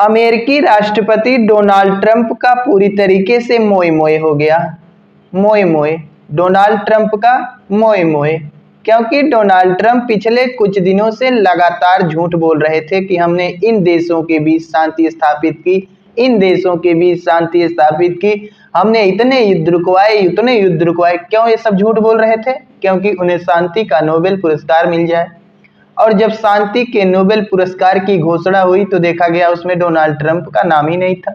अमेरिकी राष्ट्रपति Donald Trump का पूरी तरीके से मोए मोए हो गया। मोए मोए, डोनाल्ड ट्रंप का मोए मोए, क्योंकि डोनाल्ड ट्रंप पिछले कुछ दिनों से लगातार झूठ बोल रहे थे कि हमने इन देशों के बीच शांति स्थापित की, इन देशों के बीच शांति स्थापित की, हमने इतने युद्ध रुकवाए, इतने युद्ध रुकवाए। क्यों ये सब झूठ बोल रहे थे? क्योंकि उन्हें शांति का नोबेल पुरस्कार मिल जाए। और जब शांति के नोबेल पुरस्कार की घोषणा हुई तो देखा गया उसमें डोनाल्ड ट्रंप का नाम ही नहीं था।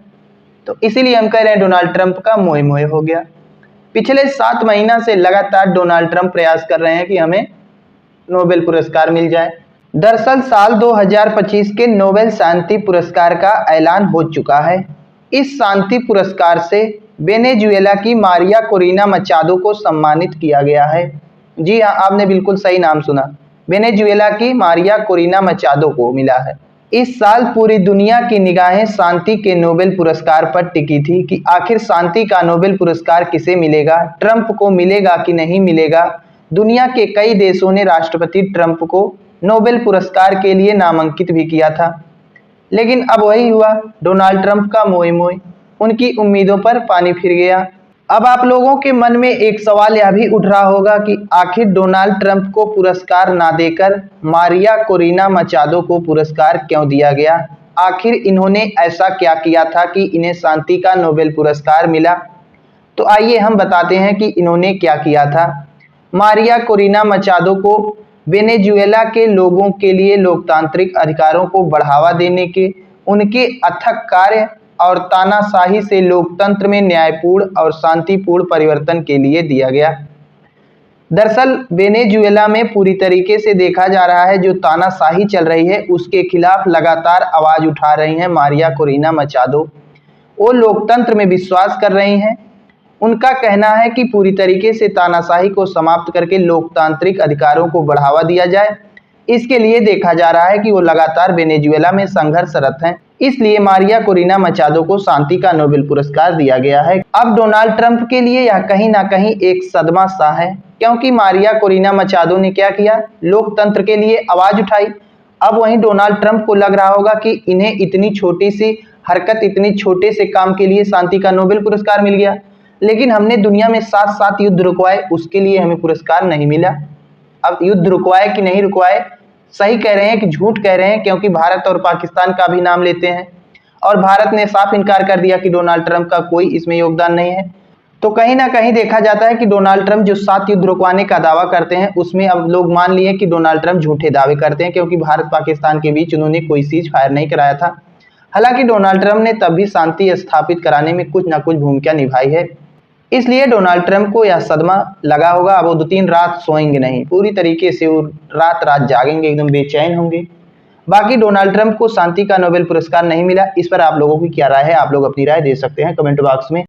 तो इसीलिए हम कह रहे हैं डोनाल्ड ट्रंप का मोए मोए हो गया। पिछले 7 महीना से लगातार डोनाल्ड ट्रंप प्रयास कर रहे हैं कि हमें नोबेल पुरस्कार मिल जाए। दरअसल साल 2025 के नोबेल शांति पुरस्कार का ऐलान हो चुका है। इस शांति पुरस्कार से वेनेजुएला की मारिया कोरिना मचादो को सम्मानित किया गया है। जी हाँ, आपने बिल्कुल सही नाम सुना, वेनेजुएला की मारिया कोरिना मचादो को मिला है। इस साल पूरी दुनिया की निगाहें शांति के नोबेल पुरस्कार पर टिकी थी कि आखिर शांति का नोबेल पुरस्कार किसे मिलेगा, ट्रंप को मिलेगा कि नहीं मिलेगा। दुनिया के कई देशों ने राष्ट्रपति ट्रंप को नोबेल पुरस्कार के लिए नामांकित भी किया था, लेकिन अब वही हुआ, डोनाल्ड ट्रंप का मोए मोए, उनकी उम्मीदों पर पानी फिर गया। अब आप लोगों के मन में एक सवाल यह भी उठ रहा होगा कि आखिर डोनाल्ड ट्रंप को पुरस्कार ना देकर मारिया कोरिना मचादो को पुरस्कार क्यों दिया गया? आखिर इन्होंने ऐसा क्या किया था कि इन्हें शांति का नोबेल पुरस्कार मिला? तो आइए हम बताते हैं कि इन्होंने क्या किया था। मारिया कोरिना मचादो को वेनेजुएला के लोगों के लिए लोकतांत्रिक अधिकारों को बढ़ावा देने के उनके अथक कार्य और तानाशाही से लोकतंत्र में न्यायपूर्ण और शांतिपूर्ण परिवर्तन के लिए दिया गया। दरअसल वेनेजुएला में पूरी तरीके से देखा जा रहा है जो तानाशाही चल रही है उसके खिलाफ लगातार आवाज उठा रही हैं मारिया कोरिना मचादो। वो लोकतंत्र में विश्वास कर रही हैं। उनका कहना है कि पूरी तरीके से तानाशाही को समाप्त करके लोकतांत्रिक अधिकारों को बढ़ावा दिया जाए। इसके लिए देखा जा रहा है कि वो लगातार वेनेजुएला में संघर्षरत हैं। इसलिए मारिया कोरिना मचादो को शांति का नोबेल पुरस्कार दिया गया है। अब डोनाल्ड ट्रंप के लिए यह कहीं ना कहीं एक सदमा सा है, क्योंकि मारिया कोरिना मचादो ने क्या किया? लोकतंत्र के लिए आवाज उठाई। अब वहीं डोनाल्ड ट्रंप को लग रहा होगा कि इन्हें इतनी छोटी सी हरकत, इतनी छोटे से काम के लिए शांति का नोबेल पुरस्कार मिल गया, लेकिन हमने दुनिया में 7 युद्ध रुकवाए, उसके लिए हमें पुरस्कार नहीं मिला। अब युद्ध रुकवाए कि नहीं रुकवाए, सही कह रहे हैं कि झूठ कह रहे हैं, क्योंकि भारत और पाकिस्तान का भी नाम लेते हैं और भारत ने साफ इनकार कर दिया कि डोनाल्ड ट्रंप का कोई इसमें योगदान नहीं है। तो कहीं ना कहीं देखा जाता है कि डोनाल्ड ट्रंप जो 7 युद्ध रुकवाने का दावा करते हैं उसमें अब लोग मान लिए कि डोनाल्ड ट्रंप झूठे दावे करते हैं, क्योंकि भारत पाकिस्तान के बीच उन्होंने कोई सीज फायर नहीं कराया था। हालांकि डोनाल्ड ट्रंप ने तब भी शांति स्थापित कराने में कुछ ना कुछ भूमिका निभाई है। इसलिए डोनाल्ड ट्रंप को यह सदमा लगा होगा। अब वो 2-3 रात सोएंगे नहीं, पूरी तरीके से वो रात रात जागेंगे, एकदम बेचैन होंगे। बाकी डोनाल्ड ट्रंप को शांति का नोबेल पुरस्कार नहीं मिला, इस पर आप लोगों की क्या राय है? आप लोग अपनी राय दे सकते हैं कमेंट बॉक्स में।